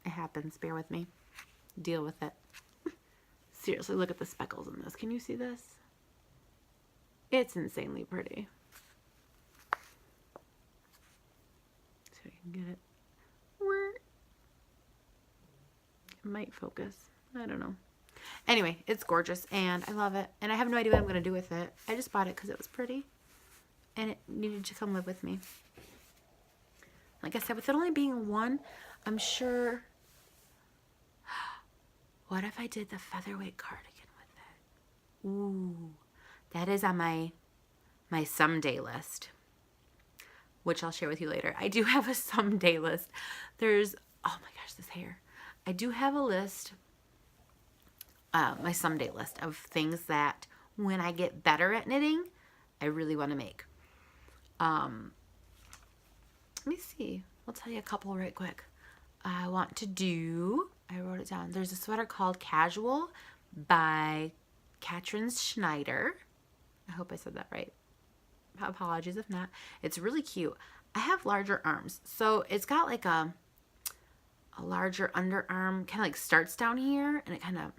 It happens. Bear with me. Deal with it. Seriously, look at the speckles in this. Can you see this? It's insanely pretty. So you can get it. It might focus. I don't know. Anyway, it's gorgeous and I love it. And I have no idea what I'm going to do with it. I just bought it because it was pretty. And it needed to come live with me. Like I said, with it only being 1, I'm sure. What if I did the featherweight cardigan with it? Ooh, that is on my someday list, which I'll share with you later. I do have a someday list. There's, oh my gosh, this hair. I do have a list, my someday list of things that when I get better at knitting, I really want to make. Let me see. I'll tell you a couple right quick. I want to do, I wrote it down. There's a sweater called Casual by Katrin Schneider. I hope I said that right. Apologies if not. It's really cute. I have larger arms. So it's got like a larger underarm, kind of like starts down here, and it kind of,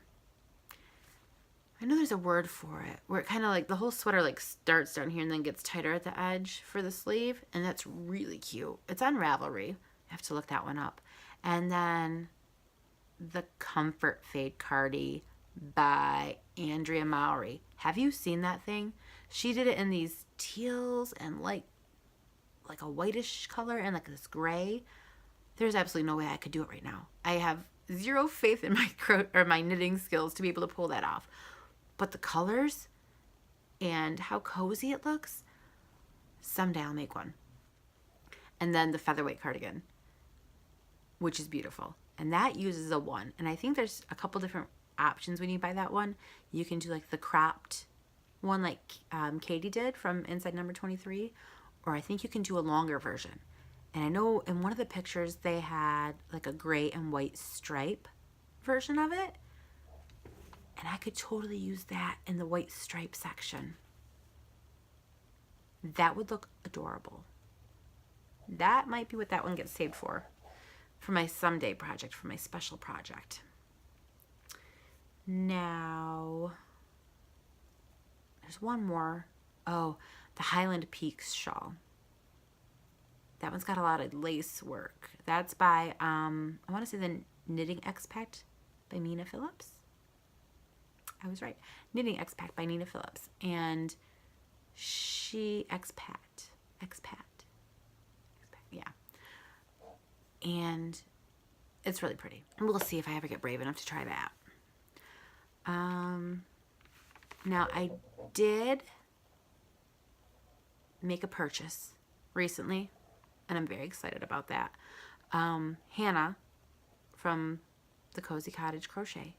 I know there's a word for it, where it kind of like the whole sweater like starts down here and then gets tighter at the edge for the sleeve, and that's really cute. It's on Ravelry. I have to look that one up. And then the Comfort Fade Cardi by Andrea Mowry. Have you seen that thing? She did it in these teals and like a whitish color and like this gray. There's absolutely no way I could do it right now. I have zero faith in my knitting skills to be able to pull that off. But the colors and how cozy it looks, someday I'll make one. And then the featherweight cardigan, which is beautiful. And that uses a 1. And I think there's a couple different options when you buy that one. You can do like the cropped one like Katie did from Inside Number 23. Or I think you can do a longer version. And I know in one of the pictures they had like a gray and white stripe version of it. And I could totally use that in the white stripe section. That would look adorable. That might be what that one gets saved for my someday project, for my special project. Now, there's one more. Oh, the Highland Peaks shawl. That one's got a lot of lace work. That's by, I want to say the Knitting Expat by Nina Phillips. I was right. Knitting Expat by Nina Phillips. And Expat, yeah. And it's really pretty. And we'll see if I ever get brave enough to try that. Now I did make a purchase recently, and I'm very excited about that. Hannah from the Cozy Cottage Crochet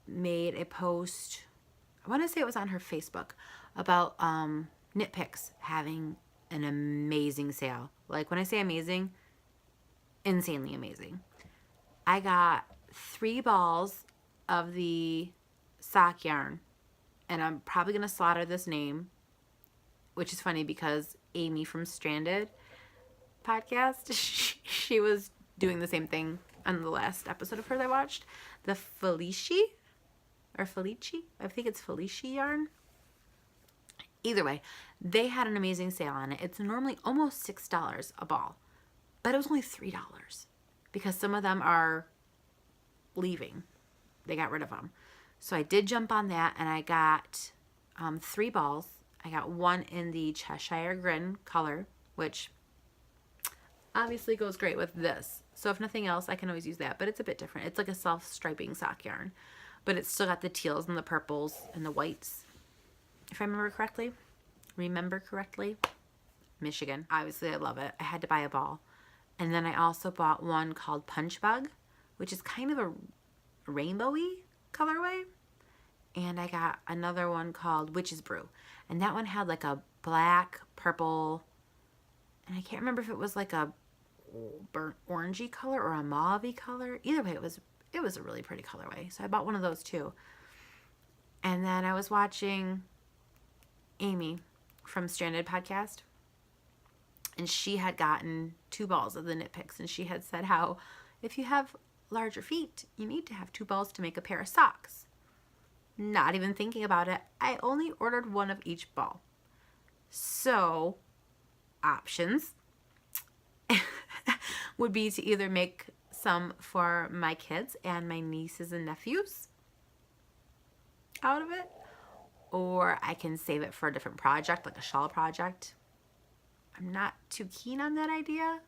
made a post, I want to say it was on her Facebook, about Knit Picks having an amazing sale. Like, when I say amazing, insanely amazing. I got 3 balls of the sock yarn, and I'm probably going to slaughter this name, which is funny because Amy from Stranded podcast, she was doing the same thing on the last episode of hers I watched. The Felici, I think it's Felici yarn. Either way, they had an amazing sale on it. It's normally almost $6 a ball, but it was only $3 because some of them are leaving. They got rid of them. So I did jump on that, and I got 3 balls. I got one in the Cheshire Grin color, which obviously goes great with this. So if nothing else, I can always use that, but it's a bit different. It's like a self-striping sock yarn, but it's still got the teals and the purples and the whites. If I remember correctly, Michigan. Obviously, I love it. I had to buy a ball. And then I also bought one called Punch Bug, which is kind of a rainbowy colorway. And I got another one called Witch's Brew. And that one had like a black, purple, and I can't remember if it was like a burnt orangey color or a mauve-y color. Either way, it was a really pretty colorway. So I bought one of those too. And then I was watching Amy from Stranded podcast, and she had gotten 2 balls of the Knit Picks, and she had said how if you have larger feet, you need to have 2 balls to make a pair of socks. Not even thinking about it, I only ordered one of each ball. So, options would be to either make some for my kids and my nieces and nephews out of it, or I can save it for a different project, like a shawl project. I'm not too keen on that idea,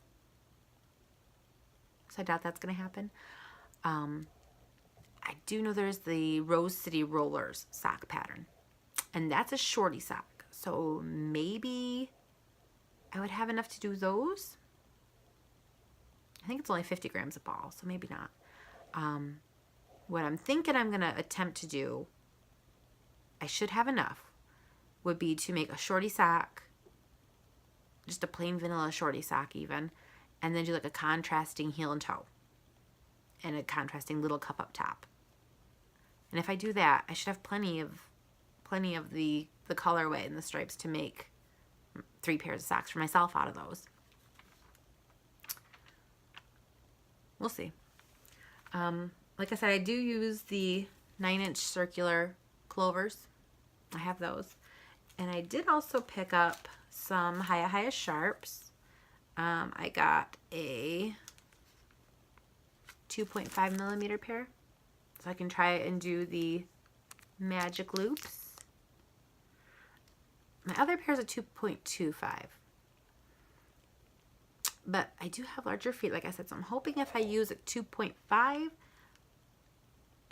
so I doubt that's going to happen. I do know there's the Rose City Rollers sock pattern, and that's a shorty sock, so maybe I would have enough to do those. I think it's only 50 grams a ball, so maybe not. What I'm thinking I'm going to attempt to do, I should have enough, would be to make a shorty sock, just a plain vanilla shorty sock even, and then do like a contrasting heel and toe and a contrasting little cup up top. And if I do that, I should have plenty of the colorway and the stripes to make 3 pairs of socks for myself out of those. We'll see. Like I said, I do use the 9-inch circular clovers. I have those. And I did also pick up some H.O.O sharps. I got a 2.5 millimeter pair, so I can try and do the magic loops. My other pair is a 2.25. But I do have larger feet, like I said, so I'm hoping if I use a 2.5,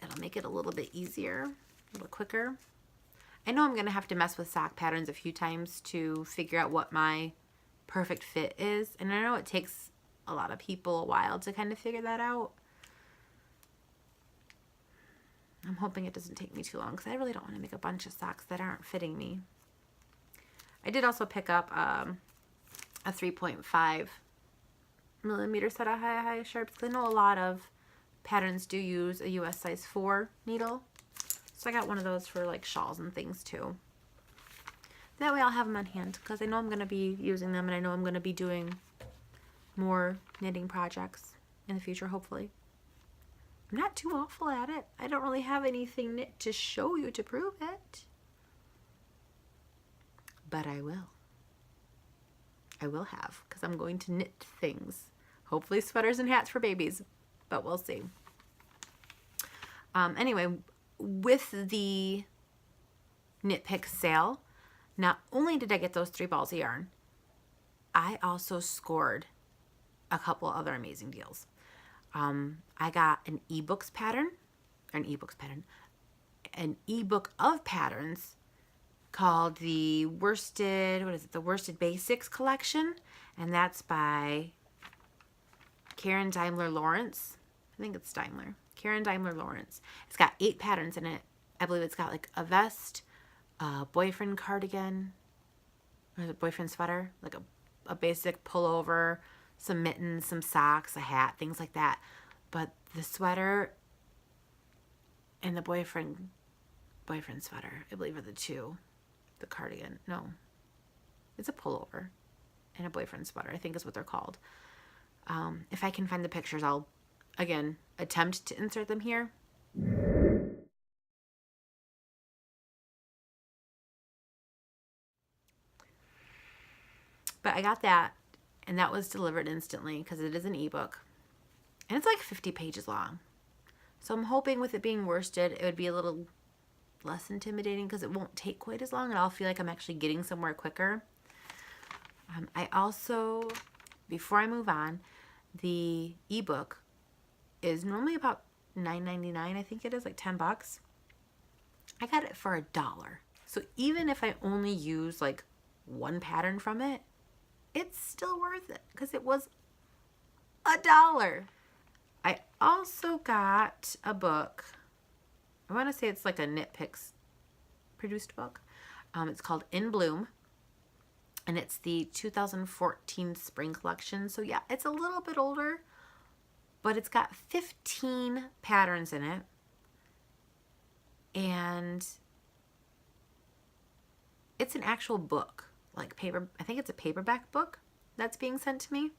it'll make it a little bit easier, a little quicker. I know I'm going to have to mess with sock patterns a few times to figure out what my perfect fit is. And I know it takes a lot of people a while to kind of figure that out. I'm hoping it doesn't take me too long because I really don't want to make a bunch of socks that aren't fitting me. I did also pick up a 3.5 millimeter set of H.O.O sharps because I know a lot of patterns do use a US size 4 needle. So I got one of those for like shawls and things too. That way I'll have them on hand because I know I'm going to be using them, and I know I'm going to be doing more knitting projects in the future, hopefully. I'm not too awful at it. I don't really have anything knit to show you to prove it. But I will. I will have, because I'm going to knit things. Hopefully sweaters and hats for babies, but we'll see. Anyway, with the Knit Pick sale, not only did I get those 3 balls of yarn, I also scored a couple other amazing deals. I got an ebook of patterns called the Worsted Basics collection, and that's by Karen Daimler Lawrence. I think it's Daimler. Karen Daimler Lawrence. It's got 8 patterns in it. I believe it's got like a vest, a boyfriend cardigan, or a boyfriend sweater, like a basic pullover, some mittens, some socks, a hat, things like that. But the sweater and the boyfriend sweater, I believe, are the two. The cardigan, no, it's a pullover and a boyfriend sweater, I think is what they're called. If I can find the pictures, I'll again attempt to insert them here. But I got that, and that was delivered instantly because it is an ebook, and it's like 50 pages long. So I'm hoping with it being worsted, it would be a little less intimidating because it won't take quite as long, and I'll feel like I'm actually getting somewhere quicker. I also, before I move on, the ebook is normally about $9.99. I think it is like $10. I got it for $1. So even if I only use like one pattern from it, it's still worth it because it was $1. I also got a book. I want to say it's like a Knit Picks produced book. It's called In Bloom, and it's the 2014 spring collection. So yeah, it's a little bit older, but it's got 15 patterns in it, and it's an actual book, like paper. I think it's a paperback book that's being sent to me,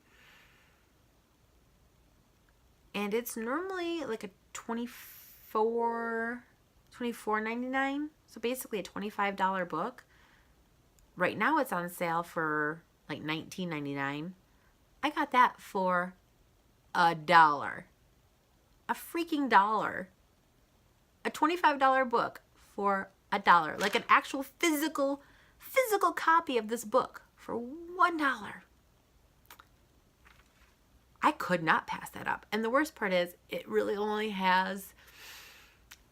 and it's normally like a $24.99, so basically a $25 book. Right now it's on sale for like $19.99. I got that for $1. A freaking dollar. A $25 book for $1. Like an actual physical copy of this book for $1. I could not pass that up. And the worst part is it really only has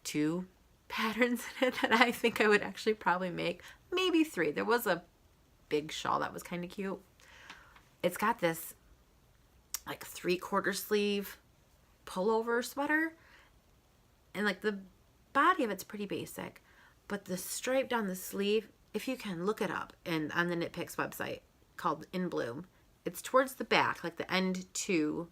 2 patterns in it that I think I would actually probably make. Maybe 3. There was a big shawl that was kind of cute. It's got this like 3/4 sleeve pullover sweater, and like the body of it's pretty basic, but the stripe down the sleeve, if you can look it up, and on the Knit Picks website called In Bloom, it's towards the back, like the end 2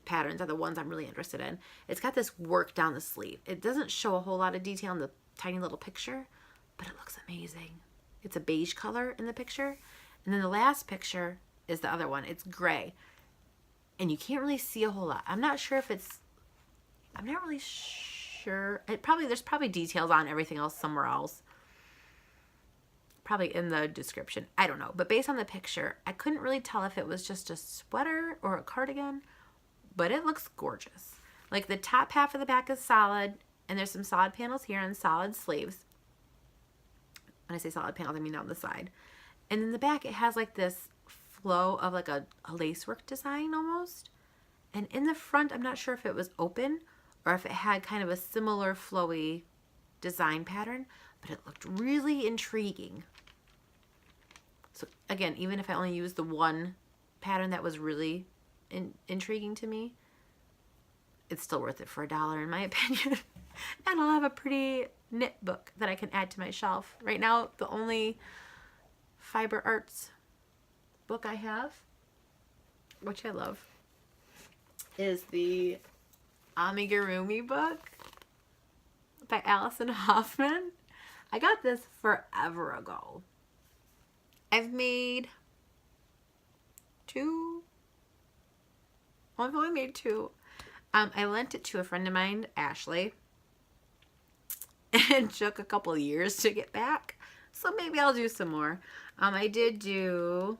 patterns are the ones I'm really interested in. It's got this work down the sleeve. It doesn't show a whole lot of detail in the tiny little picture, but it looks amazing. It's a beige color in the picture, and then the last picture is the other one. It's gray, and you can't really see a whole lot. I'm not sure if it's, I'm not really sure. There's probably details on everything else somewhere else. Probably in the description. I don't know. But based on the picture, I couldn't really tell if it was just a sweater or a cardigan, but it looks gorgeous. Like the top half of the back is solid, and there's some solid panels here and solid sleeves. When I say solid panels, I mean on the side. And in the back, it has like this flow of like a lacework design almost. And in the front, I'm not sure if it was open or if it had kind of a similar flowy design pattern, but it looked really intriguing. So again, even if I only used the one pattern that was really intriguing to me, it's still worth it for $1 in my opinion. And I'll have a pretty knit book that I can add to my shelf. Right now, the only fiber arts book I have, which I love, is the Amigurumi book by Allison Hoffman. I got this forever ago. I've made 2. Well, I've only made 2. I lent it to a friend of mine, Ashley. It took a couple of years to get back. So maybe I'll do some more. I did do,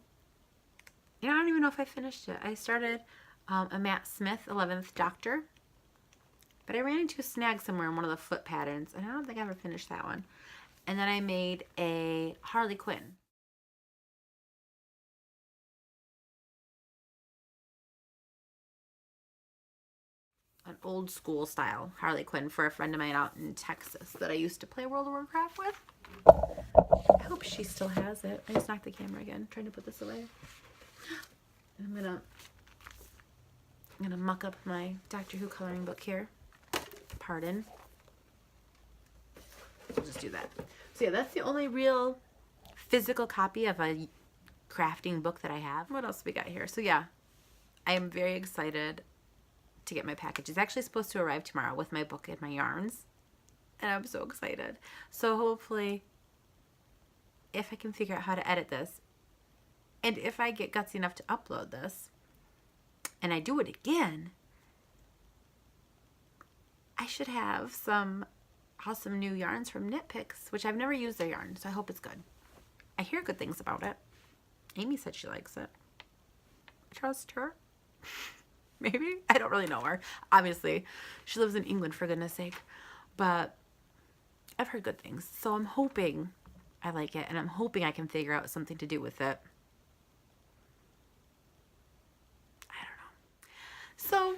I don't even know if I finished it. I started a Matt Smith 11th Doctor, but I ran into a snag somewhere in one of the foot patterns, and I don't think I ever finished that one. And then I made a Harley Quinn. An old school style Harley Quinn for a friend of mine out in Texas that I used to play World of Warcraft with. I hope she still has it. I just knocked the camera again, trying to put this away. I'm gonna muck up my Doctor Who coloring book here. Pardon. We'll just do that. So yeah, that's the only real physical copy of a crafting book that I have. What else we got here? So yeah, I am very excited to get my package. It's actually supposed to arrive tomorrow with my book and my yarns, and I'm so excited. So hopefully, if I can figure out how to edit this, and if I get gutsy enough to upload this, and I do it again, I should have some awesome new yarns from Knit Picks, which I've never used their yarn, so I hope it's good. I hear good things about it. Amy said she likes it. I trust her. Maybe? I don't really know her. Obviously, she lives in England, for goodness sake. But I've heard good things. So I'm hoping I like it, and I'm hoping I can figure out something to do with it. I don't know. So,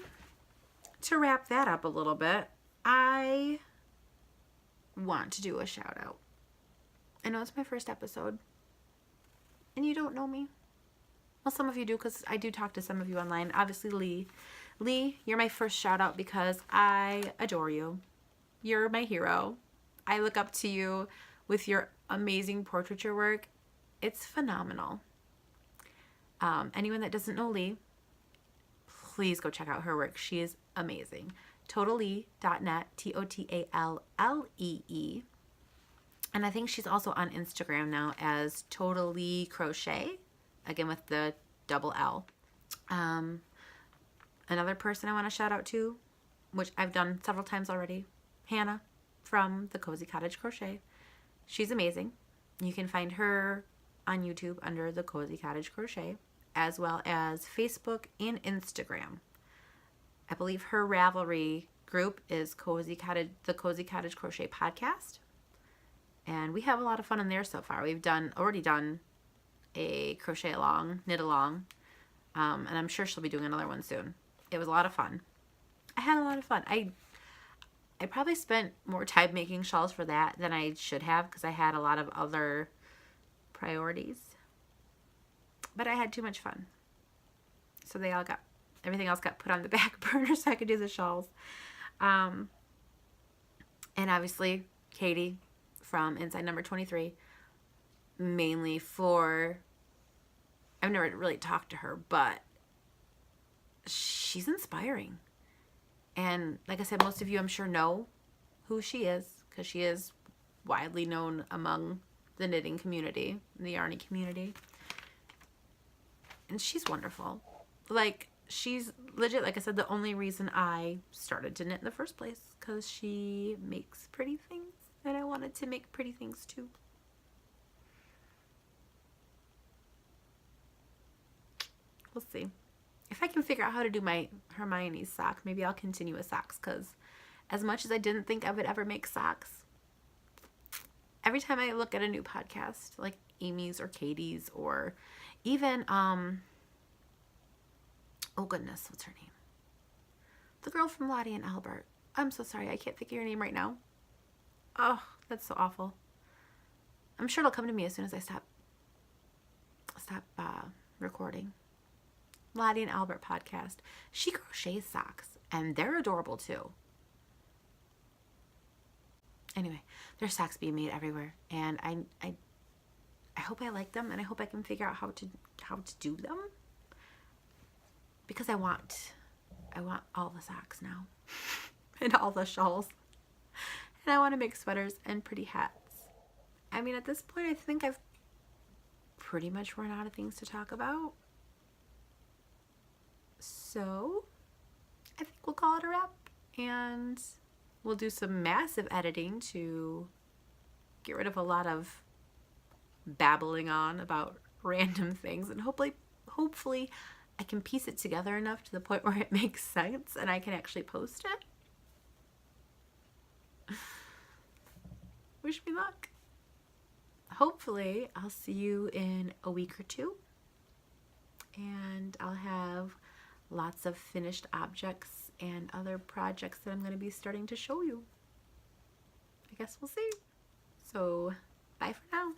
to wrap that up a little bit, I want to do a shout out. I know it's my first episode, and you don't know me. Well, some of you do, because I do talk to some of you online. Obviously, Lee. Lee, you're my first shout out because I adore you. You're my hero. I look up to you with your amazing portraiture work. It's phenomenal. Anyone that doesn't know Lee, please go check out her work. She is amazing. Totallee.net, TOTALLEE. And I think she's also on Instagram now as Totally Crochet, again with the double L. Another person I want to shout out to, which I've done several times already, Hannah from the Cozy Cottage Crochet. She's amazing. You can find her on YouTube under the Cozy Cottage Crochet, as well as Facebook and Instagram. I believe her Ravelry group is the Cozy Cottage Crochet Podcast. And we have a lot of fun in there so far. We've already done a crochet along, knit along, and I'm sure she'll be doing another one soon. It was a lot of fun. I had a lot of fun. I probably spent more time making shawls for that than I should have, because I had a lot of other priorities. But I had too much fun. So everything else got put on the back burner so I could do the shawls. And obviously, Katie from Inside Number 23, mainly for, I've never really talked to her, but she's inspiring. And like I said, most of you I'm sure know who she is, because she is widely known among the knitting community, the yarny community. And she's wonderful. Like, she's legit, like I said, the only reason I started to knit in the first place, because she makes pretty things, and I wanted to make pretty things too. We'll see. If I can figure out how to do my Hermione's sock, maybe I'll continue with socks, because as much as I didn't think I would ever make socks, every time I look at a new podcast, like Amy's or Katie's, or even, oh goodness, what's her name? The girl from Lottie and Albert. I'm so sorry, I can't think of your name right now. Oh, that's so awful. I'm sure it'll come to me as soon as I stop recording. Lottie and Albert podcast. She crochets socks, and they're adorable too. Anyway, there's socks being made everywhere, and I hope I like them, and I hope I can figure out how to do them, because I want all the socks now and all the shawls, and I want to make sweaters and pretty hats. I mean, at this point, I think I've pretty much run out of things to talk about. So I think we'll call it a wrap, and we'll do some massive editing to get rid of a lot of babbling on about random things, and hopefully I can piece it together enough to the point where it makes sense and I can actually post it. Wish me luck. Hopefully I'll see you in a week or two, and I'll have lots of finished objects and other projects that I'm going to be starting to show you. I guess we'll see. So bye for now.